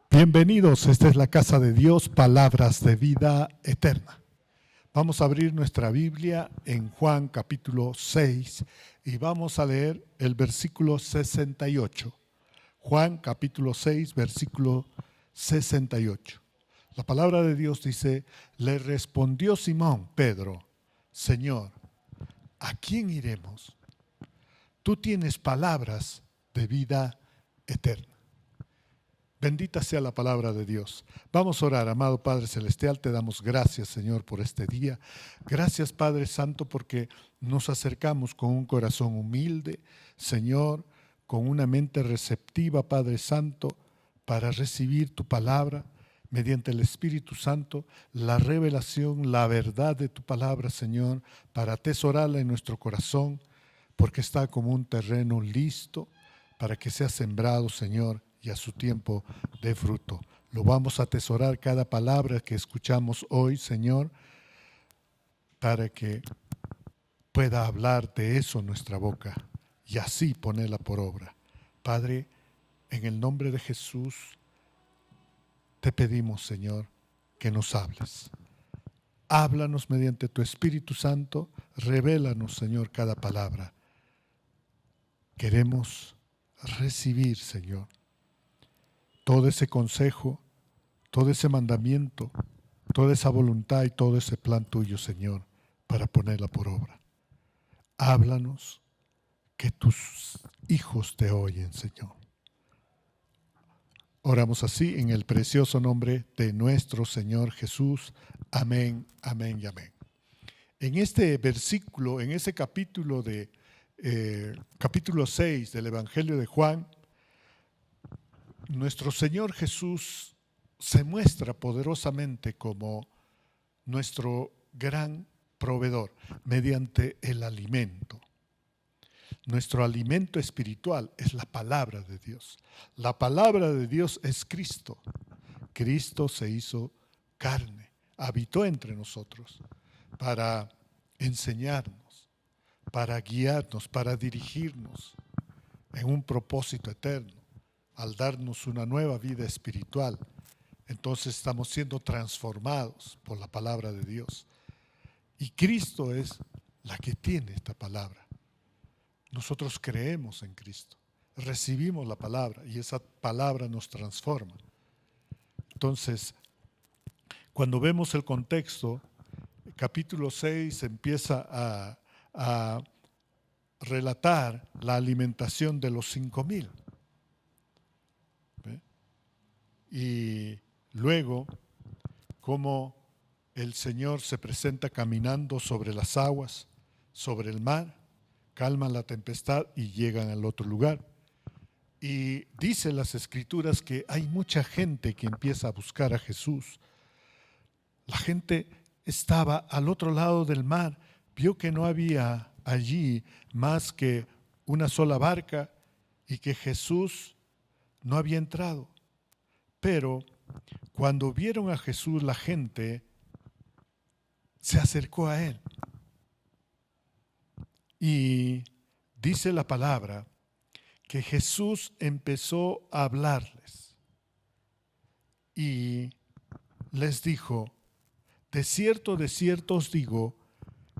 Bienvenidos, esta es la casa de Dios, palabras de vida eterna. Vamos a abrir nuestra Biblia en Juan capítulo 6 y vamos a leer el versículo 68. Juan capítulo 6, versículo 68. La palabra de Dios dice: le respondió Simón Pedro: Señor, ¿a quién iremos? Tú tienes palabras de vida eterna. Bendita sea la palabra de Dios. Vamos a orar. Amado Padre Celestial, te damos gracias, Señor, por este día. Gracias, Padre Santo, porque nos acercamos con un corazón humilde, Señor, con una mente receptiva, Padre Santo, para recibir tu palabra mediante el Espíritu Santo, la revelación, la verdad de tu palabra, Señor, para atesorarla en nuestro corazón, porque está como un terreno listo para que sea sembrado, Señor, y a su tiempo dé fruto. Lo vamos a atesorar cada palabra que escuchamos hoy, Señor, para que pueda hablar de eso nuestra boca y así ponerla por obra. Padre, en el nombre de Jesús, te pedimos, Señor, que nos hables. Háblanos mediante tu Espíritu Santo, revélanos, Señor, cada palabra. Queremos recibir, Señor, todo ese consejo, todo ese mandamiento, toda esa voluntad y todo ese plan tuyo, Señor, para ponerla por obra. Háblanos, que tus hijos te oyen, Señor. Oramos así en el precioso nombre de nuestro Señor Jesús. Amén, amén y amén. En este versículo, en ese capítulo capítulo 6 del Evangelio de Juan, nuestro Señor Jesús se muestra poderosamente como nuestro gran proveedor mediante el alimento. Nuestro alimento espiritual es la palabra de Dios. La palabra de Dios es Cristo. Cristo se hizo carne, habitó entre nosotros para enseñarnos, para guiarnos, para dirigirnos en un propósito eterno, al darnos una nueva vida espiritual. Entonces estamos siendo transformados por la palabra de Dios. Y Cristo es la que tiene esta palabra. Nosotros creemos en Cristo, recibimos la palabra y esa palabra nos transforma. Entonces, cuando vemos el contexto, capítulo 6 empieza a relatar la alimentación de los 5,000. Y luego, cómo el Señor se presenta caminando sobre las aguas, sobre el mar, calman la tempestad y llegan al otro lugar. Y dice las Escrituras que hay mucha gente que empieza a buscar a Jesús. La gente estaba al otro lado del mar, vio que no había allí más que una sola barca y que Jesús no había entrado. Pero cuando vieron a Jesús, la gente se acercó a él. Y dice la palabra que Jesús empezó a hablarles y les dijo: de cierto os digo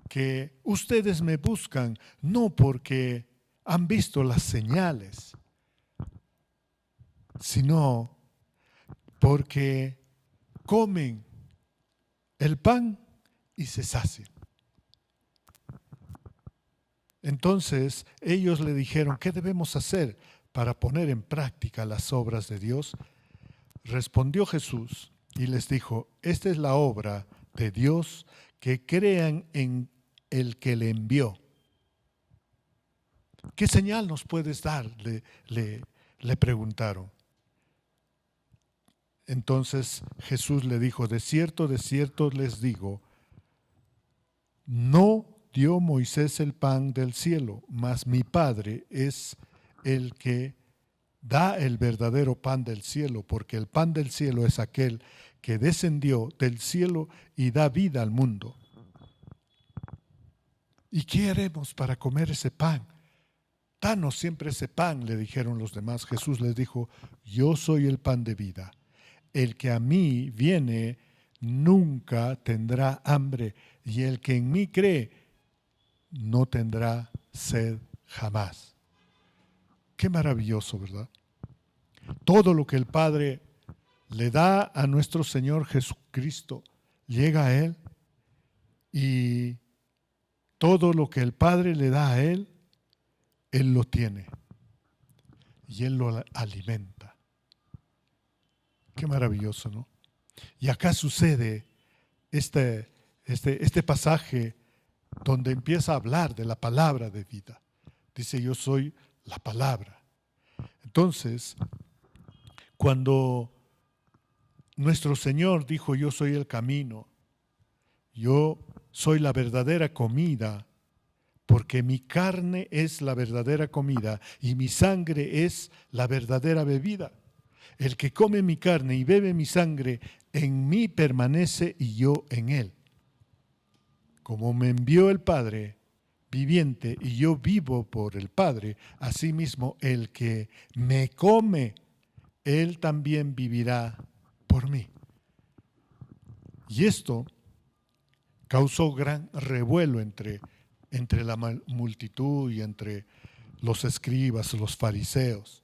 que ustedes me buscan no porque han visto las señales, sino porque comen el pan y se sacian. Entonces ellos le dijeron: ¿qué debemos hacer para poner en práctica las obras de Dios? Respondió Jesús y les dijo: esta es la obra de Dios, que crean en el que le envió. ¿Qué señal nos puedes dar?, le preguntaron. Entonces Jesús le dijo: de cierto les digo, no dio Moisés el pan del cielo, mas mi Padre es el que da el verdadero pan del cielo, porque el pan del cielo es aquel que descendió del cielo y da vida al mundo. ¿Y qué haremos para comer ese pan? Danos siempre ese pan, le dijeron los demás. Jesús les dijo: yo soy el pan de vida. el que a mí viene nunca tendrá hambre, y el que en mí cree no tendrá sed jamás. Qué maravilloso, ¿verdad? Todo lo que el Padre le da a nuestro Señor Jesucristo llega a Él, y todo lo que el Padre le da a Él, Él lo tiene y Él lo alimenta. Qué maravilloso, ¿no? Y acá sucede este pasaje donde empieza a hablar de la palabra de vida. Dice, yo soy la palabra. Entonces, cuando nuestro Señor dijo, yo soy el camino, yo soy la verdadera comida, porque mi carne es la verdadera comida y mi sangre es la verdadera bebida. El que come mi carne y bebe mi sangre, en mí permanece y yo en él. Como me envió el Padre viviente y yo vivo por el Padre, asimismo el que me come, él también vivirá por mí. Y esto causó gran revuelo entre la multitud y entre los escribas, los fariseos,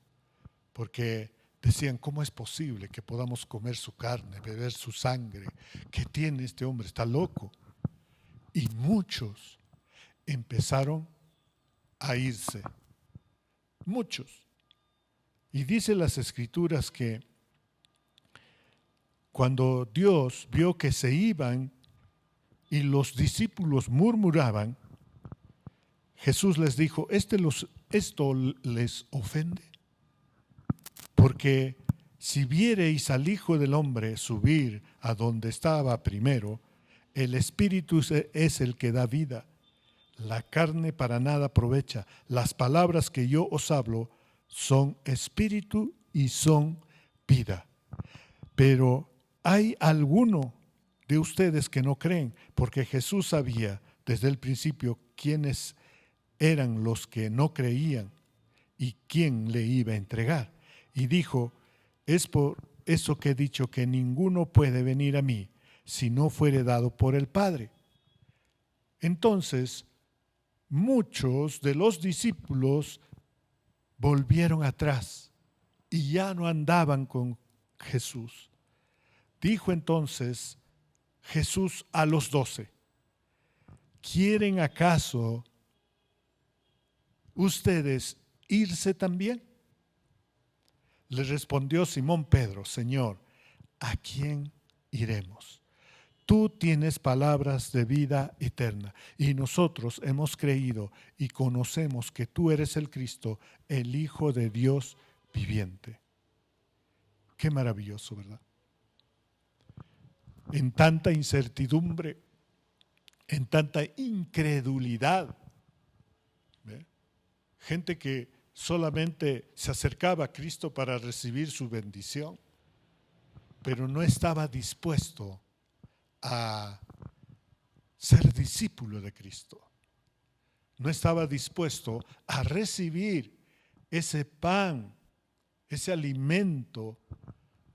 porque decían, ¿cómo es posible que podamos comer su carne, beber su sangre? ¿Qué tiene este hombre? Está loco. Y muchos empezaron a irse. Muchos. Y dice las Escrituras que cuando Dios vio que se iban y los discípulos murmuraban, Jesús les dijo, ¿esto les ofende? Porque si viereis al Hijo del Hombre subir a donde estaba primero, el Espíritu es el que da vida. La carne para nada aprovecha. Las palabras que yo os hablo son espíritu y son vida. Pero hay alguno de ustedes que no creen, porque Jesús sabía desde el principio quiénes eran los que no creían y quién le iba a entregar. Y dijo, es por eso que he dicho que ninguno puede venir a mí si no fuere dado por el Padre. Entonces, muchos de los discípulos volvieron atrás y ya no andaban con Jesús. Dijo entonces Jesús a los 12, ¿quieren acaso ustedes irse también? Le respondió Simón Pedro, Señor, ¿a quién iremos? Tú tienes palabras de vida eterna y nosotros hemos creído y conocemos que tú eres el Cristo, el Hijo de Dios viviente. Qué maravilloso, ¿verdad? En tanta incertidumbre, en tanta incredulidad, ¿ve? Gente que solamente se acercaba a Cristo para recibir su bendición, pero no estaba dispuesto a ser discípulo de Cristo. No estaba dispuesto a recibir ese pan, ese alimento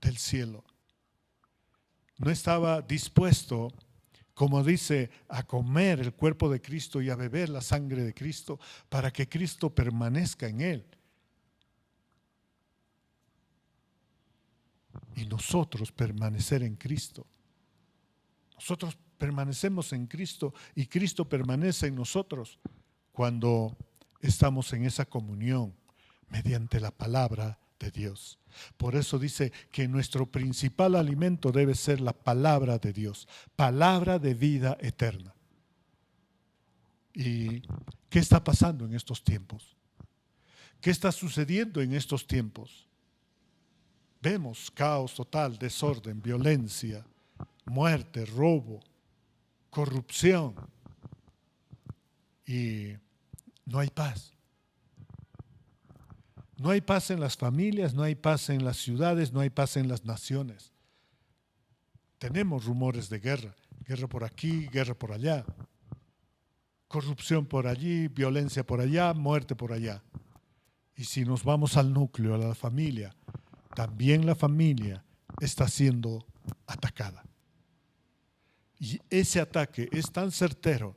del cielo. No estaba dispuesto, como dice, a comer el cuerpo de Cristo y a beber la sangre de Cristo para que Cristo permanezca en él. Y nosotros permanecer en Cristo. Nosotros permanecemos en Cristo y Cristo permanece en nosotros cuando estamos en esa comunión mediante la palabra de Dios. Por eso dice que nuestro principal alimento debe ser la palabra de Dios, palabra de vida eterna. ¿Y qué está pasando en estos tiempos? ¿Qué está sucediendo en estos tiempos? Vemos caos total, desorden, violencia, muerte, robo, corrupción y no hay paz. No hay paz en las familias, no hay paz en las ciudades, no hay paz en las naciones. Tenemos rumores de guerra, guerra por aquí, guerra por allá, corrupción por allí, violencia por allá, muerte por allá. Y si nos vamos al núcleo, a la familia, también la familia está siendo atacada. Y ese ataque es tan certero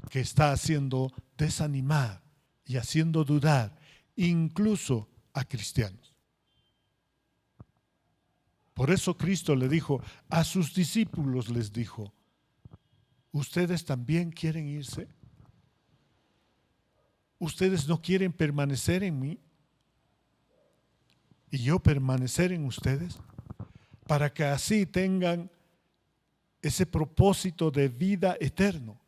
que está haciendo desanimar y haciendo dudar incluso a cristianos. Por eso Cristo le dijo a sus discípulos, les dijo: ¿ustedes también quieren irse? ¿Ustedes no quieren permanecer en mí y yo permanecer en ustedes? Para que así tengan ese propósito de vida eterno,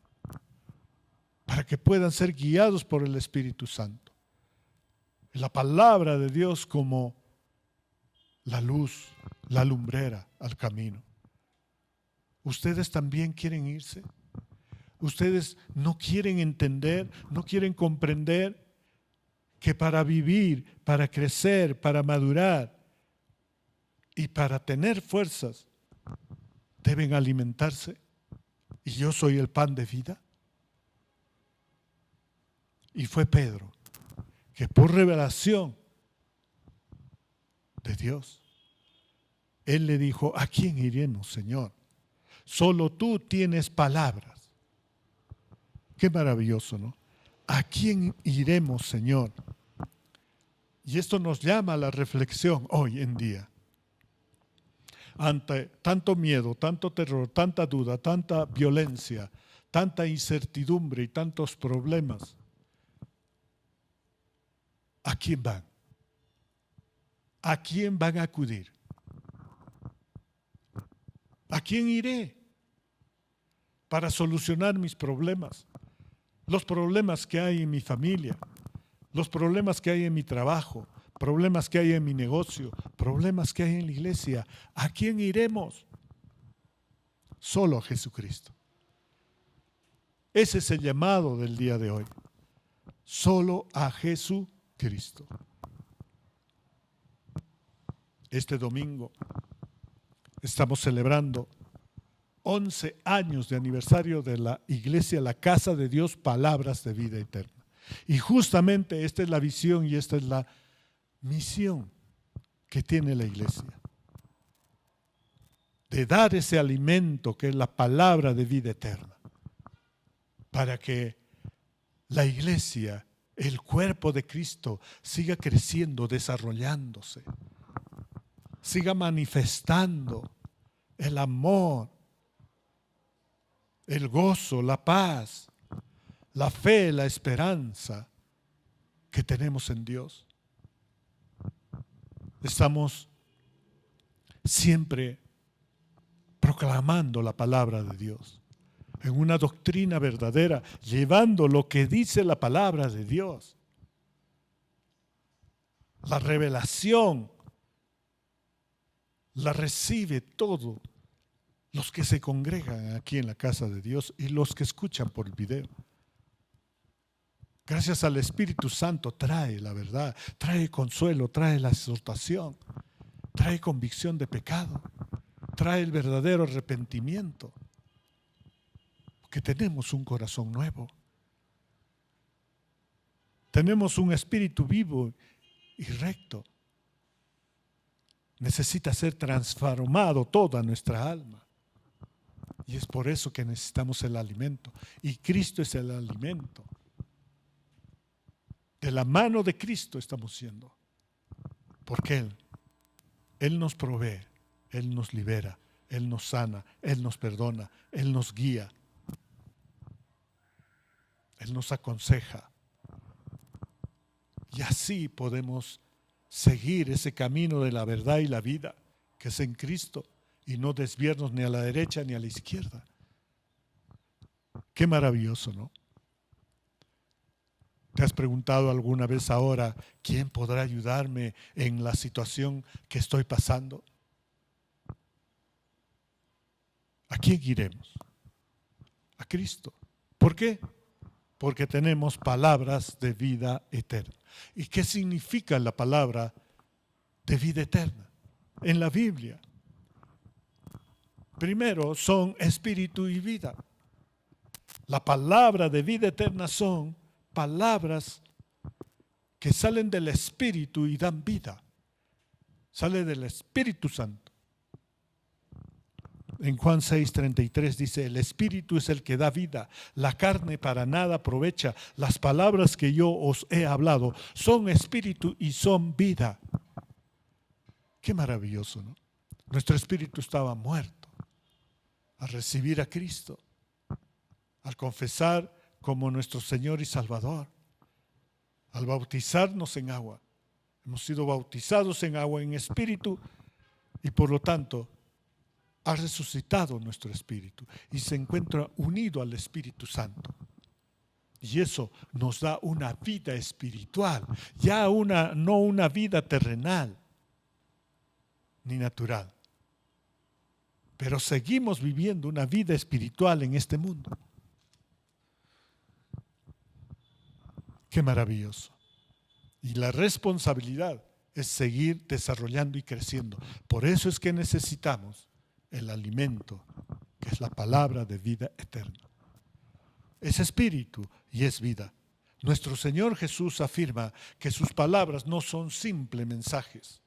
para que puedan ser guiados por el Espíritu Santo. La palabra de Dios como la luz, la lumbrera al camino. ¿Ustedes también quieren irse? ¿Ustedes no quieren entender, no quieren comprender que para vivir, para crecer, para madurar y para tener fuerzas, deben alimentarse? ¿Y yo soy el pan de vida? Y fue Pedro que por revelación de Dios, él le dijo: ¿a quién iremos, Señor? Solo tú tienes palabras. Qué maravilloso, ¿no? ¿A quién iremos, Señor? Y esto nos llama a la reflexión hoy en día. Ante tanto miedo, tanto terror, tanta duda, tanta violencia, tanta incertidumbre y tantos problemas, ¿a quién van? ¿A quién van a acudir? ¿A quién iré para solucionar mis problemas? Los problemas que hay en mi familia, los problemas que hay en mi trabajo, problemas que hay en mi negocio, problemas que hay en la iglesia. ¿A quién iremos? Solo a Jesucristo. Ese es el llamado del día de hoy. Solo a Jesucristo. Este domingo estamos celebrando 11 años de aniversario de la iglesia, la Casa de Dios, Palabras de Vida Eterna. Y justamente esta es la visión y esta es la misión que tiene la iglesia. De dar ese alimento que es la palabra de vida eterna. Para que la iglesia, el cuerpo de Cristo, siga creciendo, desarrollándose. Siga manifestando el amor, el gozo, la paz, la fe, la esperanza que tenemos en Dios. Estamos siempre proclamando la palabra de Dios en una doctrina verdadera, llevando lo que dice la palabra de Dios. La revelación la recibe todo los que se congregan aquí en la casa de Dios y los que escuchan por el video. Gracias al Espíritu Santo trae la verdad, trae consuelo, trae la exhortación, trae convicción de pecado, trae el verdadero arrepentimiento, porque tenemos un corazón nuevo, tenemos un espíritu vivo y recto. Necesita ser transformado toda nuestra alma. Y es por eso que necesitamos el alimento. Y Cristo es el alimento. De la mano de Cristo estamos siendo. Porque Él nos provee, Él nos libera, Él nos sana, Él nos perdona, Él nos guía. Él nos aconseja. Y así podemos seguir ese camino de la verdad y la vida, que es en Cristo, y no desviarnos ni a la derecha ni a la izquierda. Qué maravilloso, ¿no? ¿Te has preguntado alguna vez ahora quién podrá ayudarme en la situación que estoy pasando? ¿A quién iremos? A Cristo. ¿Por qué? Porque tenemos palabras de vida eterna. ¿Y qué significa la palabra de vida eterna? En la Biblia, primero son espíritu y vida. La palabra de vida eterna son palabras que salen del Espíritu y dan vida. Sale del Espíritu Santo. En Juan 6:33 dice, el Espíritu es el que da vida, la carne para nada aprovecha. Las palabras que yo os he hablado son espíritu y son vida. Qué maravilloso, ¿no? Nuestro espíritu estaba muerto al recibir a Cristo, al confesar como nuestro Señor y Salvador, al bautizarnos en agua. Hemos sido bautizados en agua, en espíritu, y por lo tanto ha resucitado nuestro espíritu y se encuentra unido al Espíritu Santo. Y eso nos da una vida espiritual, ya no una vida terrenal ni natural. Pero seguimos viviendo una vida espiritual en este mundo. Qué maravilloso. Y la responsabilidad es seguir desarrollando y creciendo. Por eso es que necesitamos el alimento, que es la palabra de vida eterna. Es espíritu y es vida. Nuestro Señor Jesús afirma que sus palabras no son simples mensajes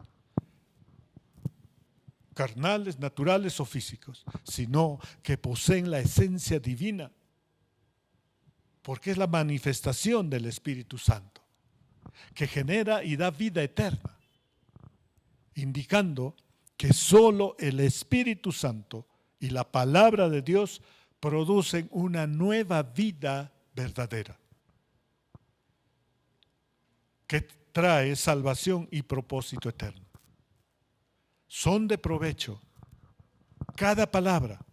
carnales, naturales o físicos, sino que poseen la esencia divina, porque es la manifestación del Espíritu Santo, que genera y da vida eterna, indicando que solo el Espíritu Santo y la palabra de Dios producen una nueva vida verdadera, que trae salvación y propósito eterno. Son de provecho cada palabra,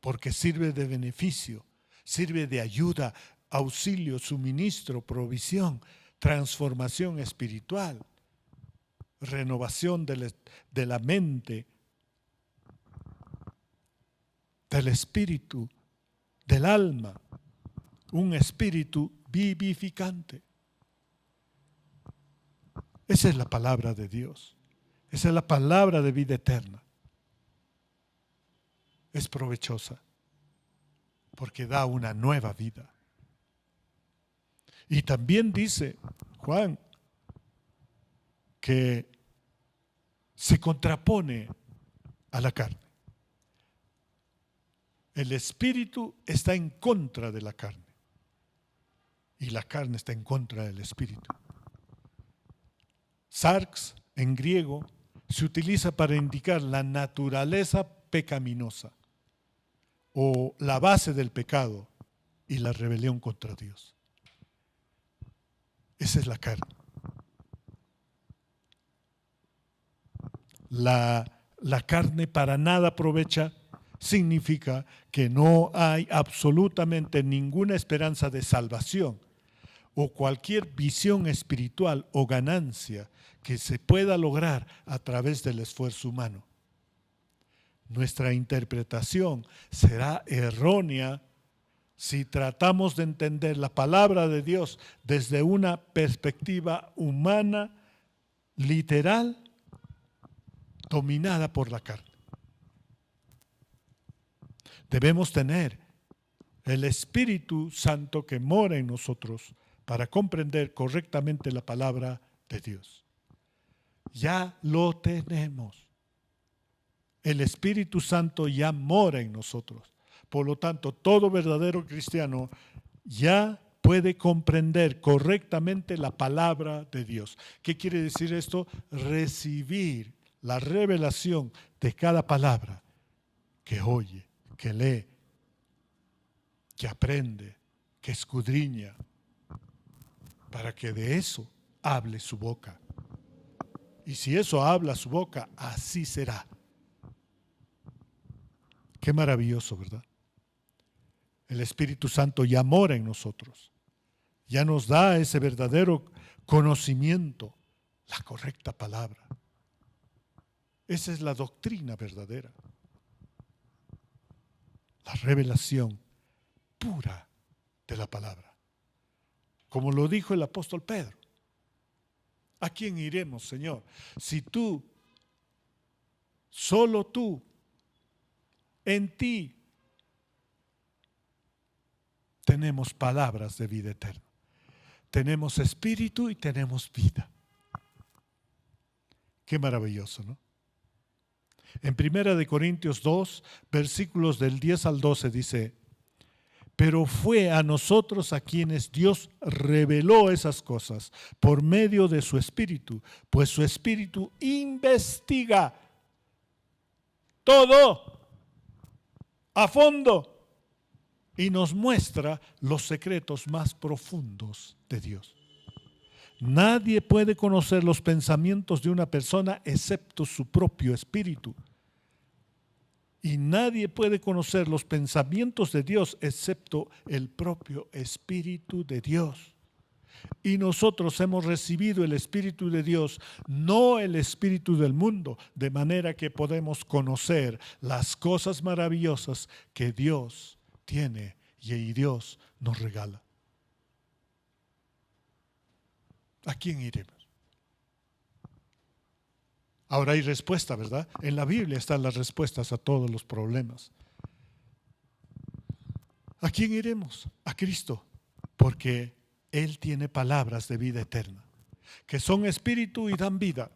porque sirve de beneficio, sirve de ayuda, auxilio, suministro, provisión, transformación espiritual, renovación de la mente, del espíritu, del alma, un espíritu vivificante. Esa es la palabra de Dios. Esa es la palabra de vida eterna. Es provechosa porque da una nueva vida. Y también dice Juan que se contrapone a la carne. El espíritu está en contra de la carne y la carne está en contra del espíritu. Sarx, en griego, se utiliza para indicar la naturaleza pecaminosa o la base del pecado y la rebelión contra Dios. Esa es la carne. La carne para nada aprovecha significa que no hay absolutamente ninguna esperanza de salvación o cualquier visión espiritual o ganancia que se pueda lograr a través del esfuerzo humano. Nuestra interpretación será errónea si tratamos de entender la palabra de Dios desde una perspectiva humana, literal, dominada por la carne. Debemos tener el Espíritu Santo que mora en nosotros para comprender correctamente la palabra de Dios. Ya lo tenemos. El Espíritu Santo ya mora en nosotros. Por lo tanto, todo verdadero cristiano ya puede comprender correctamente la palabra de Dios. ¿Qué quiere decir esto? Recibir la revelación de cada palabra que oye, que lee, que aprende, que escudriña, para que de eso hable su boca. Y si eso habla su boca, así será. Qué maravilloso, ¿verdad? El Espíritu Santo ya mora en nosotros. Ya nos da ese verdadero conocimiento, la correcta palabra. Esa es la doctrina verdadera. La revelación pura de la palabra. Como lo dijo el apóstol Pedro. ¿A quién iremos, Señor? Si tú, solo tú, en ti tenemos palabras de vida eterna. Tenemos espíritu y tenemos vida. Qué maravilloso, ¿no? En 1 Corintios 2, versículos del 10 al 12 dice: pero fue a nosotros a quienes Dios reveló esas cosas por medio de su Espíritu, pues su Espíritu investiga todo a fondo y nos muestra los secretos más profundos de Dios. Nadie puede conocer los pensamientos de una persona excepto su propio espíritu. Y nadie puede conocer los pensamientos de Dios excepto el propio Espíritu de Dios. Y nosotros hemos recibido el Espíritu de Dios, no el espíritu del mundo, de manera que podemos conocer las cosas maravillosas que Dios tiene y Dios nos regala. ¿A quién iremos? Ahora hay respuesta, ¿verdad? En la Biblia están las respuestas a todos los problemas. ¿A quién iremos? A Cristo, porque Él tiene palabras de vida eterna, que son espíritu y dan vida.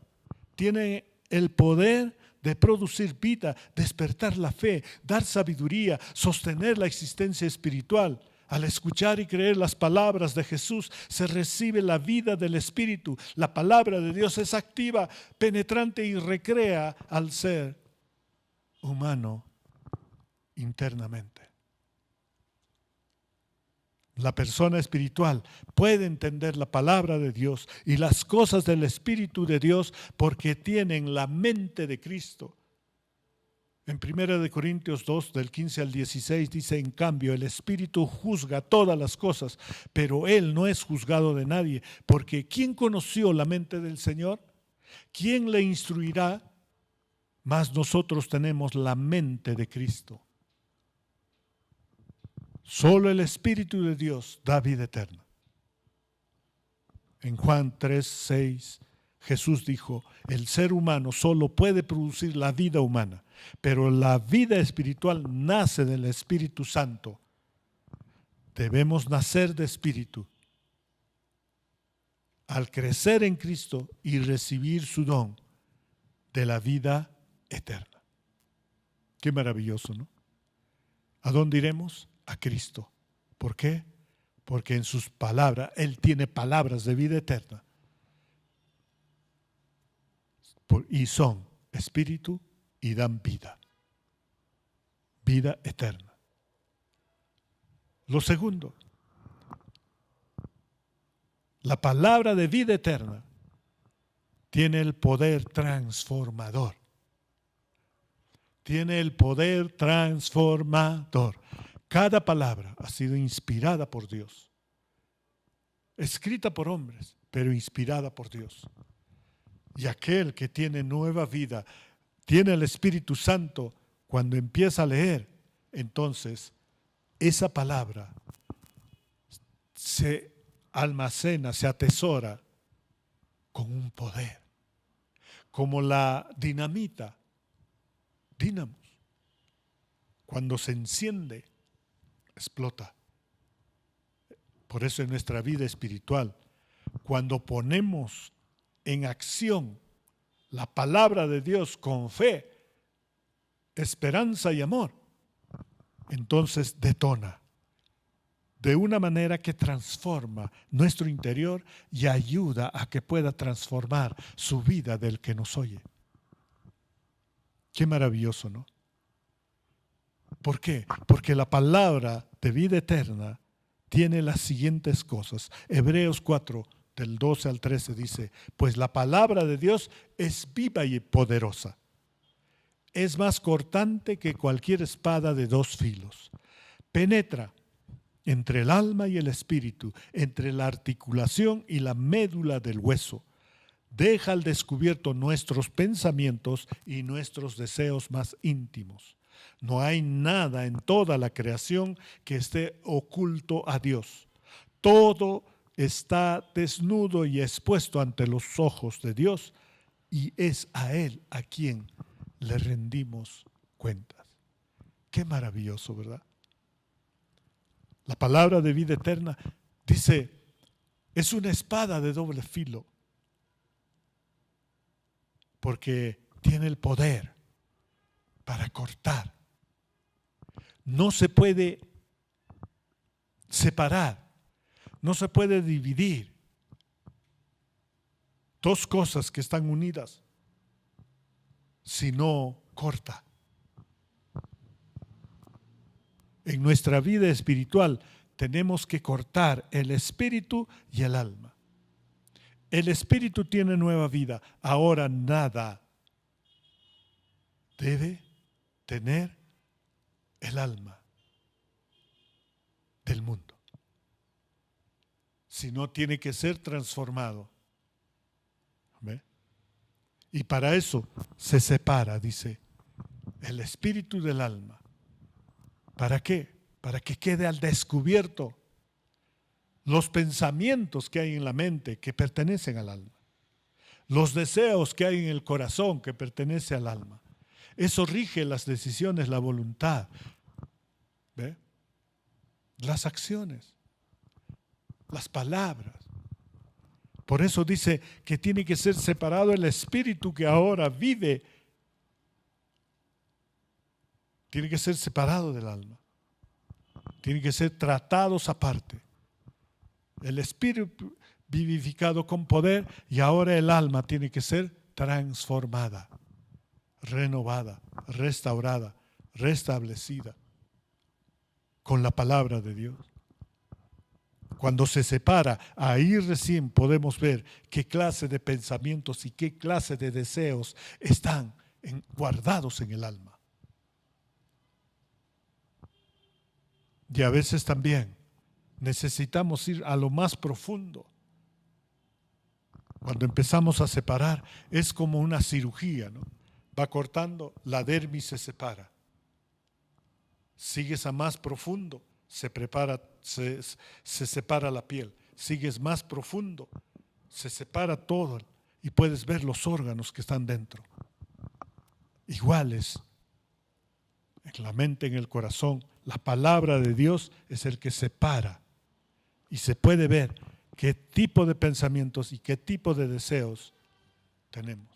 Tiene el poder de producir vida, despertar la fe, dar sabiduría, sostener la existencia espiritual. Al escuchar y creer las palabras de Jesús, se recibe la vida del Espíritu. La palabra de Dios es activa, penetrante y recrea al ser humano internamente. La persona espiritual puede entender la palabra de Dios y las cosas del Espíritu de Dios porque tienen la mente de Cristo. En 1 Corintios 2, del 15 al 16, dice: en cambio, el Espíritu juzga todas las cosas, pero Él no es juzgado de nadie, porque ¿quién conoció la mente del Señor? ¿Quién le instruirá? Mas nosotros tenemos la mente de Cristo. Solo el Espíritu de Dios da vida eterna. En Juan 3, 6, Jesús dijo: el ser humano solo puede producir la vida humana, pero la vida espiritual nace del Espíritu Santo. Debemos nacer de espíritu al crecer en Cristo y recibir su don de la vida eterna. Qué maravilloso, ¿no? ¿A dónde iremos? A Cristo. ¿Por qué? Porque en sus palabras, Él tiene palabras de vida eterna. Y son espíritu y dan vida. Vida eterna. Lo segundo, la palabra de vida eterna tiene el poder transformador. Tiene el poder transformador. Cada palabra ha sido inspirada por Dios. Escrita por hombres, pero inspirada por Dios. Y aquel que tiene nueva vida, tiene el Espíritu Santo, cuando empieza a leer, entonces esa palabra se almacena, se atesora con un poder, como la dinamita, dínamos. Cuando se enciende, explota. Por eso en nuestra vida espiritual, cuando ponemos en acción la palabra de Dios con fe, esperanza y amor, entonces detona de una manera que transforma nuestro interior y ayuda a que pueda transformar su vida del que nos oye. Qué maravilloso, ¿no? ¿Por qué? Porque la palabra de vida eterna tiene las siguientes cosas. Hebreos 4, del 12 al 13 dice: pues la palabra de Dios es viva y poderosa. Es más cortante que cualquier espada de dos filos. Penetra entre el alma y el espíritu, entre la articulación y la médula del hueso. Deja al descubierto nuestros pensamientos y nuestros deseos más íntimos. No hay nada en toda la creación que esté oculto a Dios. Todo está desnudo y expuesto ante los ojos de Dios, y es a Él a quien le rendimos cuentas. Qué maravilloso, ¿verdad? La palabra de vida eterna dice, es una espada de doble filo, porque tiene el poder para cortar. No se puede separar, no se puede dividir dos cosas que están unidas, si no corta. En nuestra vida espiritual tenemos que cortar el espíritu y el alma. El espíritu tiene nueva vida. Ahora nada debe tener el alma del mundo, sino tiene que ser transformado. ¿Ve? Y para eso se separa, dice, el espíritu del alma. ¿Para qué? Para que quede al descubierto los pensamientos que hay en la mente que pertenecen al alma, los deseos que hay en el corazón que pertenece al alma. Eso rige las decisiones, la voluntad, ¿ve? Las acciones, las palabras. Por eso dice que tiene que ser separado el espíritu que ahora vive. Tiene que ser separado del alma. Tienen que ser tratados aparte. El espíritu vivificado con poder y ahora el alma tiene que ser transformada, renovada, restaurada, restablecida con la palabra de Dios. Cuando se separa, ahí recién podemos ver qué clase de pensamientos y qué clase de deseos están guardados en el alma. Y a veces también necesitamos ir a lo más profundo. Cuando empezamos a separar, es como una cirugía, ¿no? Va cortando, la dermis se separa. Sigues a más profundo, se separa la piel. Sigues más profundo, se separa todo y puedes ver los órganos que están dentro. Iguales, en la mente, en el corazón, la palabra de Dios es el que separa y se puede ver qué tipo de pensamientos y qué tipo de deseos tenemos.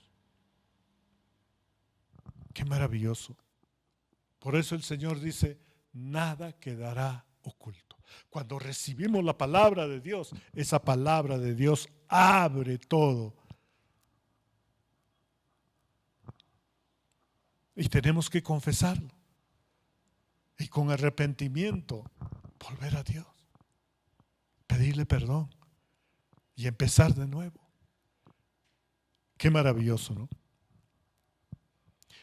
Qué maravilloso. Por eso el Señor dice, nada quedará oculto. Cuando recibimos la palabra de Dios, esa palabra de Dios abre todo. Y tenemos que confesarlo. Y con arrepentimiento, volver a Dios. Pedirle perdón. Y empezar de nuevo. Qué maravilloso, ¿no?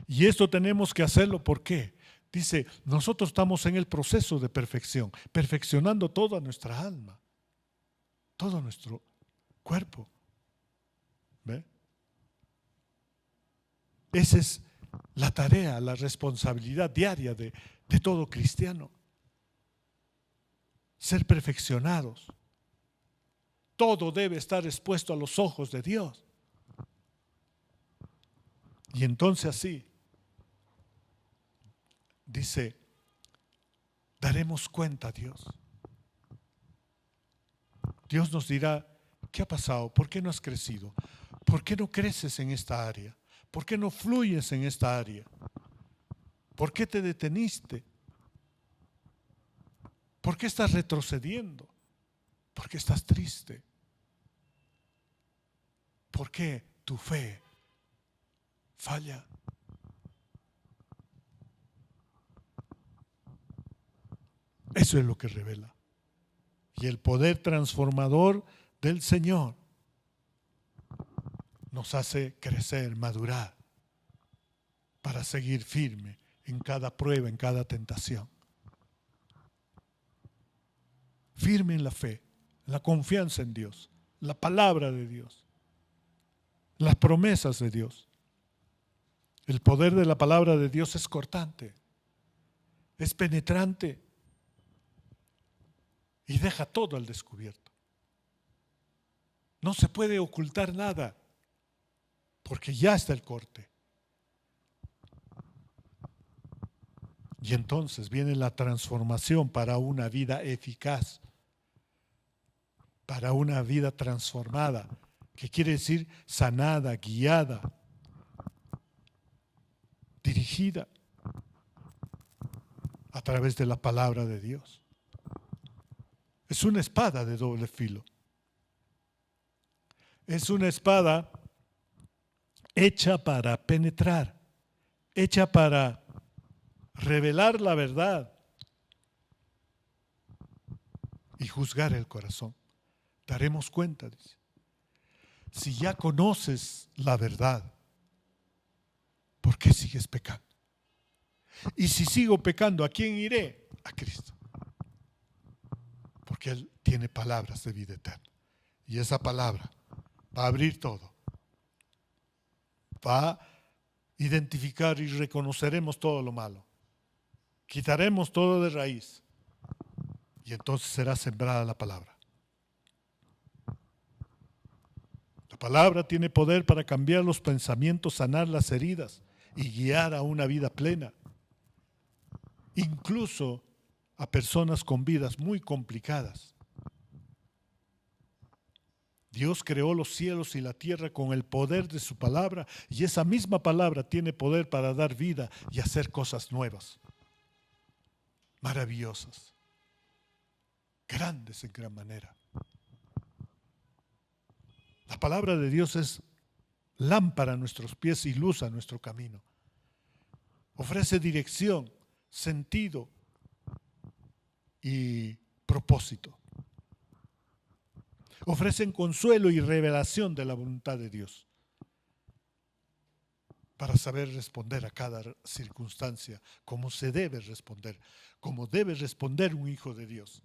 Y esto tenemos que hacerlo, ¿por qué? Dice, nosotros estamos en el proceso de perfección, perfeccionando toda nuestra alma, todo nuestro cuerpo. ¿Ve? Esa es la tarea, la responsabilidad diaria de todo cristiano. Ser perfeccionados. Todo debe estar expuesto a los ojos de Dios. Y entonces así, dice, daremos cuenta a Dios. Dios nos dirá, ¿qué ha pasado? ¿Por qué no has crecido? ¿Por qué no creces en esta área? ¿Por qué no fluyes en esta área? ¿Por qué te deteniste? ¿Por qué estás retrocediendo? ¿Por qué estás triste? ¿Por qué tu fe falla? Eso es lo que revela. Y el poder transformador del Señor nos hace crecer, madurar, para seguir firme en cada prueba, en cada tentación. Firme en la fe, la confianza en Dios, la palabra de Dios, las promesas de Dios. El poder de la palabra de Dios es cortante, es penetrante y deja todo al descubierto. No se puede ocultar nada porque ya está el corte. Y entonces viene la transformación para una vida eficaz, para una vida transformada, que quiere decir sanada, guiada, dirigida a través de la palabra de Dios. Es una espada de doble filo. Es una espada hecha para penetrar, hecha para revelar la verdad y juzgar el corazón. Daremos cuenta, dice. Si ya conoces la verdad, ¿por qué sigues pecando? Y si sigo pecando, ¿a quién iré? A Cristo. Porque Él tiene palabras de vida eterna. Y esa palabra va a abrir todo. Va a identificar y reconoceremos todo lo malo. Quitaremos todo de raíz. Y entonces será sembrada la palabra. La palabra tiene poder para cambiar los pensamientos, sanar las heridas y guiar a una vida plena. Incluso a personas con vidas muy complicadas. Dios creó los cielos y la tierra con el poder de su palabra, y esa misma palabra tiene poder para dar vida y hacer cosas nuevas, maravillosas, grandes en gran manera. La palabra de Dios es lámpara a nuestros pies y luz a nuestro camino. Ofrece dirección, sentido y propósito. Ofrecen consuelo y revelación de la voluntad de Dios para saber responder a cada circunstancia como se debe responder, como debe responder un hijo de Dios.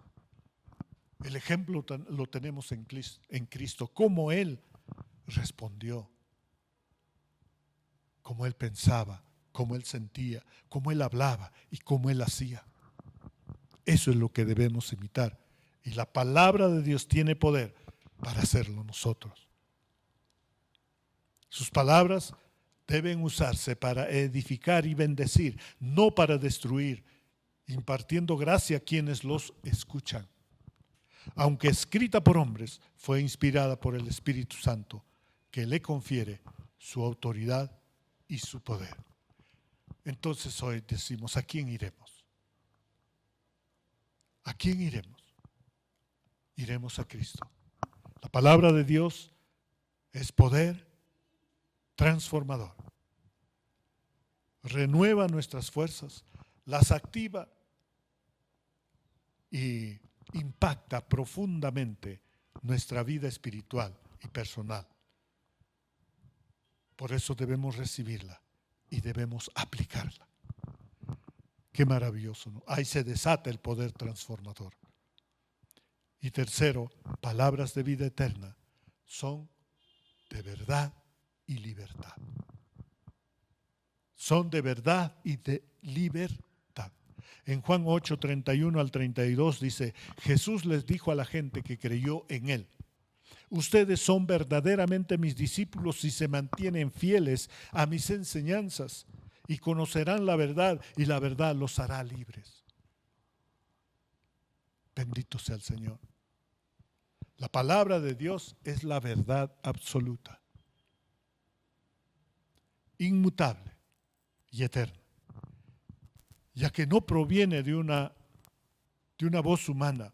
El ejemplo lo tenemos en Cristo, cómo Él respondió, cómo Él pensaba, cómo Él sentía, cómo Él hablaba y cómo Él hacía. Eso es lo que debemos imitar. Y la palabra de Dios tiene poder para hacerlo nosotros. Sus palabras deben usarse para edificar y bendecir, no para destruir, impartiendo gracia a quienes los escuchan. Aunque escrita por hombres, fue inspirada por el Espíritu Santo, que le confiere su autoridad y su poder. Entonces hoy decimos, ¿a quién iremos? ¿A quién iremos? Iremos a Cristo. La palabra de Dios es poder transformador. Renueva nuestras fuerzas, las activa y impacta profundamente nuestra vida espiritual y personal. Por eso debemos recibirla y debemos aplicarla. Qué maravilloso, ¿no? Ahí se desata el poder transformador. Y tercero, palabras de vida eterna son de verdad y libertad. Son de verdad y de libertad. En Juan 8, 31 al 32 dice, Jesús les dijo a la gente que creyó en Él, ustedes son verdaderamente mis discípulos si se mantienen fieles a mis enseñanzas y conocerán la verdad y la verdad los hará libres. Bendito sea el Señor. La palabra de Dios es la verdad absoluta, inmutable y eterna, ya que no proviene de una voz humana,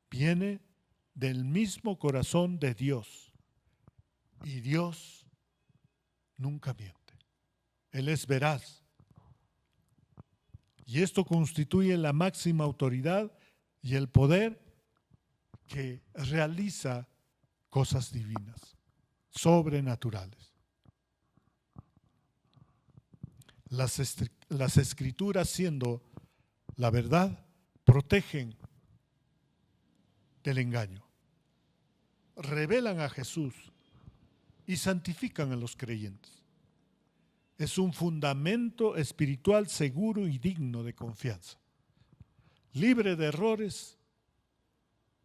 viene del mismo corazón de Dios, y Dios nunca miente. Él es veraz, y esto constituye la máxima autoridad y el poder que realiza cosas divinas, sobrenaturales. Las escrituras, siendo la verdad, protegen del engaño, revelan a Jesús y santifican a los creyentes. Es un fundamento espiritual seguro y digno de confianza, libre de errores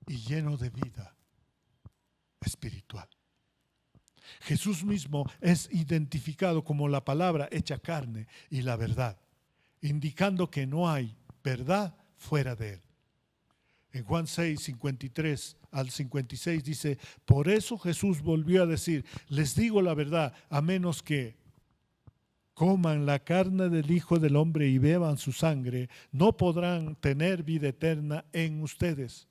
y lleno de vida espiritual. Jesús mismo es identificado como la palabra hecha carne y la verdad, indicando que no hay verdad fuera de Él. En Juan 6, 53 al 56 dice, por eso Jesús volvió a decir, les digo la verdad, a menos que coman la carne del Hijo del Hombre y beban su sangre, no podrán tener vida eterna en ustedes.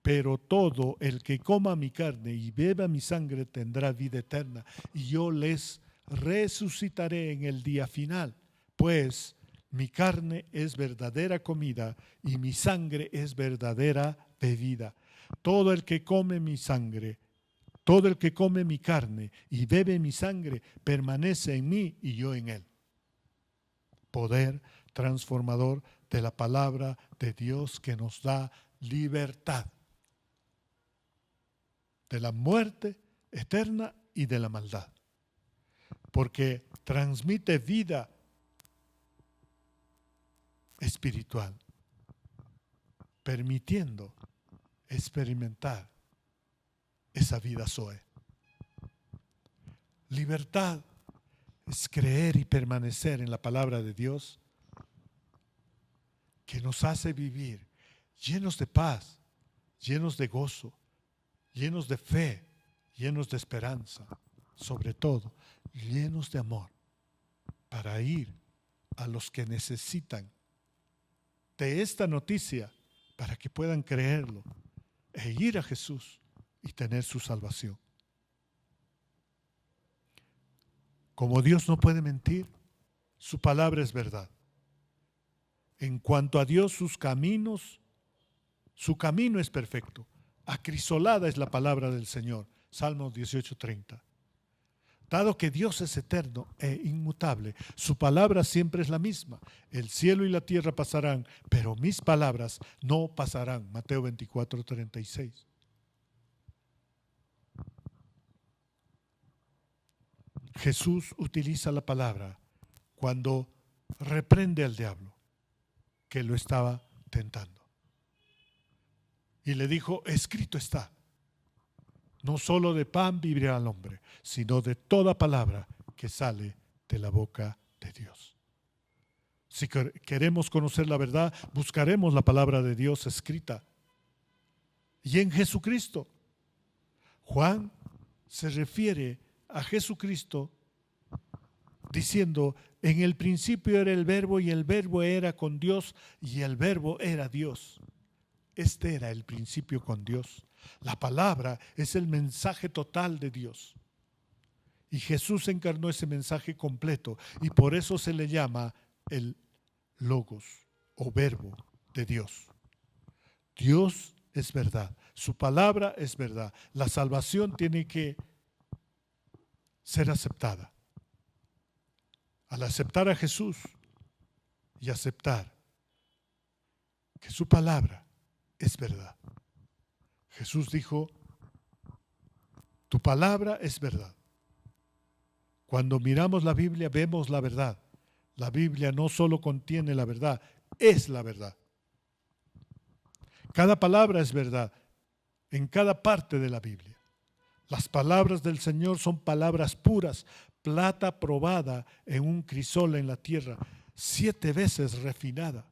Pero todo el que coma mi carne y beba mi sangre tendrá vida eterna, y yo les resucitaré en el día final, pues mi carne es verdadera comida y mi sangre es verdadera bebida. Todo el que come mi sangre, todo el que come mi carne y bebe mi sangre permanece en mí y yo en él. Poder transformador de la palabra de Dios que nos da libertad de la muerte eterna y de la maldad, porque transmite vida espiritual, permitiendo experimentar esa vida Zoe. Libertad es creer y permanecer en la palabra de Dios, que nos hace vivir llenos de paz, llenos de gozo, llenos de fe, llenos de esperanza, sobre todo llenos de amor, para ir a los que necesitan de esta noticia para que puedan creerlo e ir a Jesús y tener su salvación. Como Dios no puede mentir, su palabra es verdad. En cuanto a Dios, su camino es perfecto. Acrisolada es la palabra del Señor. Salmo 18:30. Dado que Dios es eterno e inmutable, su palabra siempre es la misma. El cielo y la tierra pasarán, pero mis palabras no pasarán. Mateo 24:36. Jesús utiliza la palabra cuando reprende al diablo que lo estaba tentando. Y le dijo, escrito está, no solo de pan vivirá el hombre, sino de toda palabra que sale de la boca de Dios. Si queremos conocer la verdad, buscaremos la palabra de Dios escrita. Y en Jesucristo, Juan se refiere a Jesucristo diciendo, en el principio era el verbo y el verbo era con Dios y el verbo era Dios. Este era el principio con Dios. La palabra es el mensaje total de Dios. Y Jesús encarnó ese mensaje completo y por eso se le llama el Logos o verbo de Dios. Dios es verdad. Su palabra es verdad. La salvación tiene que ser aceptada. Al aceptar a Jesús y aceptar que su palabra es verdad. Jesús dijo, tu palabra es verdad. Cuando miramos la Biblia vemos la verdad. La Biblia no solo contiene la verdad, es la verdad. Cada palabra es verdad en cada parte de la Biblia. Las palabras del Señor son palabras puras, plata probada en un crisol en la tierra, 7 veces refinada.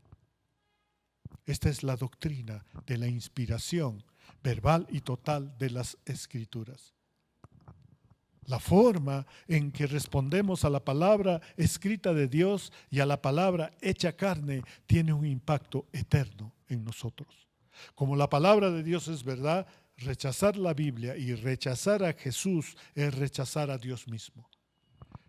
Esta es la doctrina de la inspiración verbal y total de las Escrituras. La forma en que respondemos a la palabra escrita de Dios y a la palabra hecha carne tiene un impacto eterno en nosotros. Como la palabra de Dios es verdad, rechazar la Biblia y rechazar a Jesús es rechazar a Dios mismo.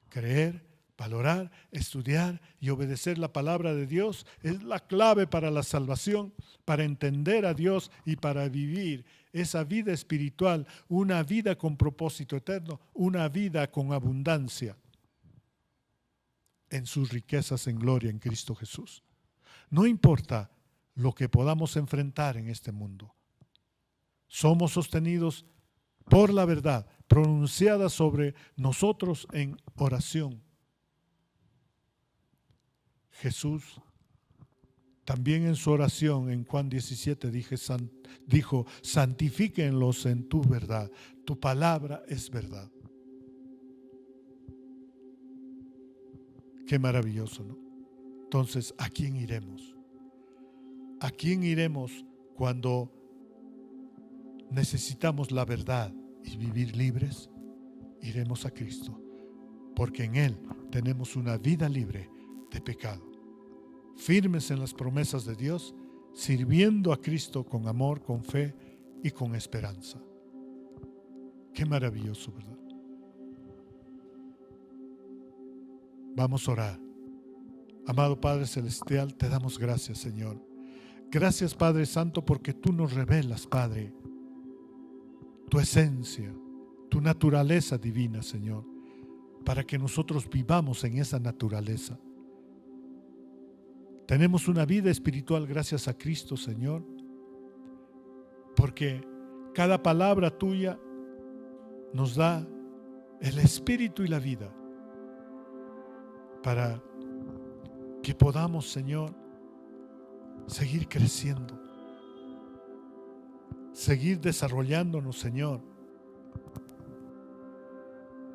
Creer, valorar, estudiar y obedecer la palabra de Dios es la clave para la salvación, para entender a Dios y para vivir esa vida espiritual, una vida con propósito eterno, una vida con abundancia en sus riquezas en gloria en Cristo Jesús. No importa lo que podamos enfrentar en este mundo. Somos sostenidos por la verdad pronunciada sobre nosotros en oración. Jesús también en su oración en Juan 17 dijo, santifíquenlos en tu verdad, tu palabra es verdad. Qué maravilloso, ¿no? Entonces, ¿a quién iremos? ¿A quién iremos cuando necesitamos la verdad y vivir libres? Iremos a Cristo. porque en Él tenemos una vida libre de pecado, firmes en las promesas de Dios, sirviendo a Cristo con amor, con fe y con esperanza. Qué maravilloso, ¿verdad? Vamos a orar. Amado Padre Celestial, te damos gracias, Señor. Gracias, Padre Santo, porque tú nos revelas, Padre, tu esencia, tu naturaleza divina, Señor, para que nosotros vivamos en esa naturaleza. Tenemos una vida espiritual gracias a Cristo, Señor, porque cada palabra tuya nos da el espíritu y la vida para que podamos, Señor, seguir creciendo, seguir desarrollándonos, Señor.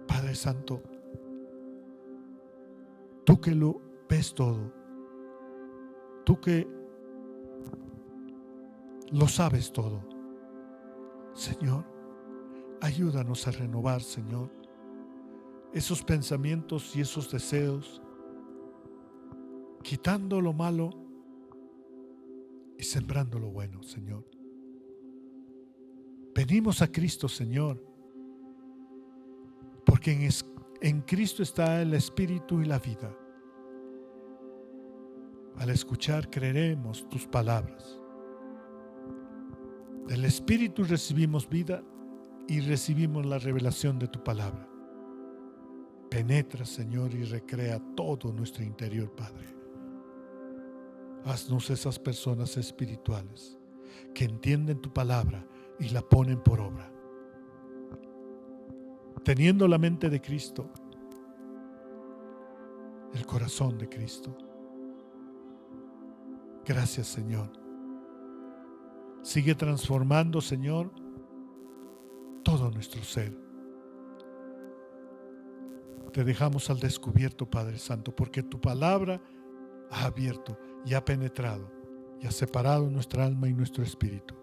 Padre Santo, tú que lo ves todo, tú que lo sabes todo, Señor, ayúdanos a renovar, Señor, esos pensamientos y esos deseos, quitando lo malo y sembrando lo bueno, Señor. Venimos a Cristo, Señor, porque en Cristo está el Espíritu y la vida. Al escuchar creeremos tus palabras. Del Espíritu recibimos vida y recibimos la revelación de tu palabra. Penetra, Señor, y recrea todo nuestro interior, Padre. Haznos esas personas espirituales que entienden tu palabra y la ponen por obra. Teniendo la mente de Cristo, el corazón de Cristo. Gracias, Señor. Sigue transformando, Señor, todo nuestro ser. Te dejamos al descubierto, Padre Santo, porque tu palabra ha abierto y ha penetrado y ha separado nuestra alma y nuestro espíritu.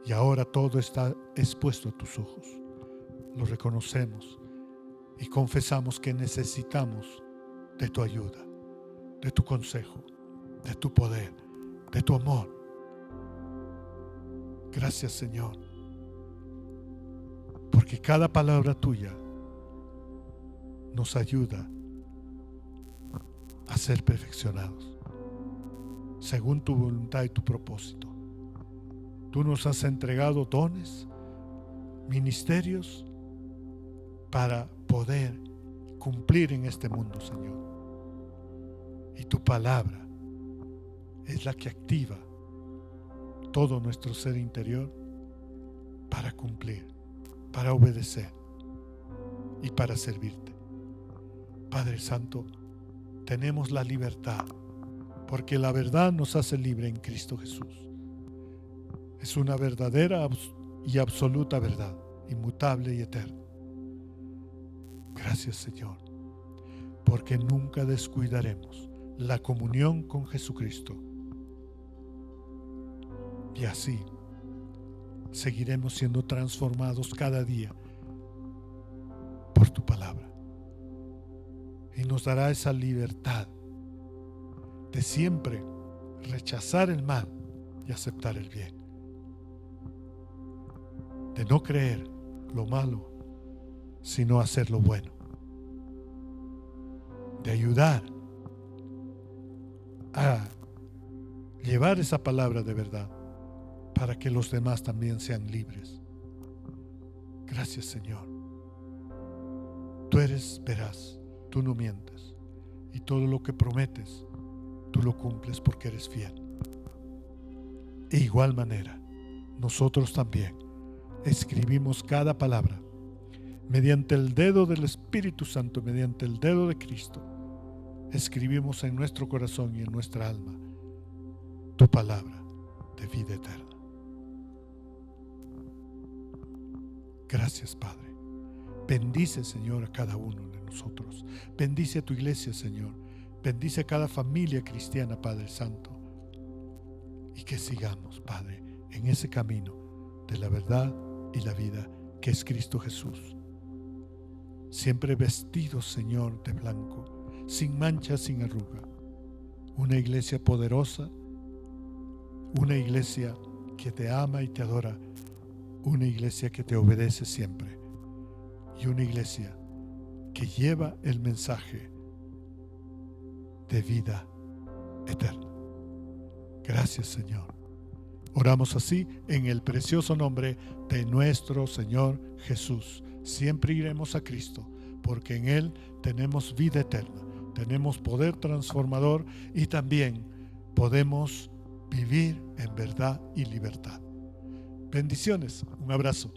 Y ahora todo está expuesto a tus ojos. Lo reconocemos y confesamos que necesitamos de tu ayuda, de tu consejo, de tu poder, de tu amor. Gracias, Señor, porque cada palabra tuya nos ayuda a ser perfeccionados según tu voluntad y tu propósito. Tú nos has entregado dones, ministerios para poder cumplir en este mundo, Señor. Y tu palabra es la que activa todo nuestro ser interior para cumplir, para obedecer y para servirte. Padre Santo, tenemos la libertad, porque la verdad nos hace libre en Cristo Jesús. Es una verdadera y absoluta verdad, inmutable y eterna. Gracias, Señor, porque nunca descuidaremos la comunión con Jesucristo. Y así seguiremos siendo transformados cada día por tu palabra. Y nos dará esa libertad de siempre rechazar el mal y aceptar el bien. De no creer lo malo, sino hacer lo bueno. De ayudar a llevar esa palabra de verdad para que los demás también sean libres. Gracias, Señor. Tú eres veraz, tú no mientes, y todo lo que prometes, tú lo cumples porque eres fiel. De igual manera, nosotros también escribimos cada palabra mediante el dedo del Espíritu Santo, mediante el dedo de Cristo. Escribimos en nuestro corazón y en nuestra alma tu palabra de vida eterna. Gracias, Padre. Bendice, Señor, a cada uno de nosotros. Bendice a tu iglesia, Señor. Bendice a cada familia cristiana, Padre Santo. Y que sigamos, Padre, en ese camino de la verdad y la vida que es Cristo Jesús. siempre vestidos, Señor, de blanco, sin mancha, sin arruga. Una iglesia poderosa, una iglesia que te ama y te adora, una iglesia que te obedece siempre y una iglesia que lleva el mensaje de vida eterna. Gracias, Señor. Oramos así en el precioso nombre de nuestro Señor Jesús. Siempre iremos a Cristo, porque en Él tenemos vida eterna, tenemos poder transformador y también podemos vivir en verdad y libertad. Bendiciones, un abrazo.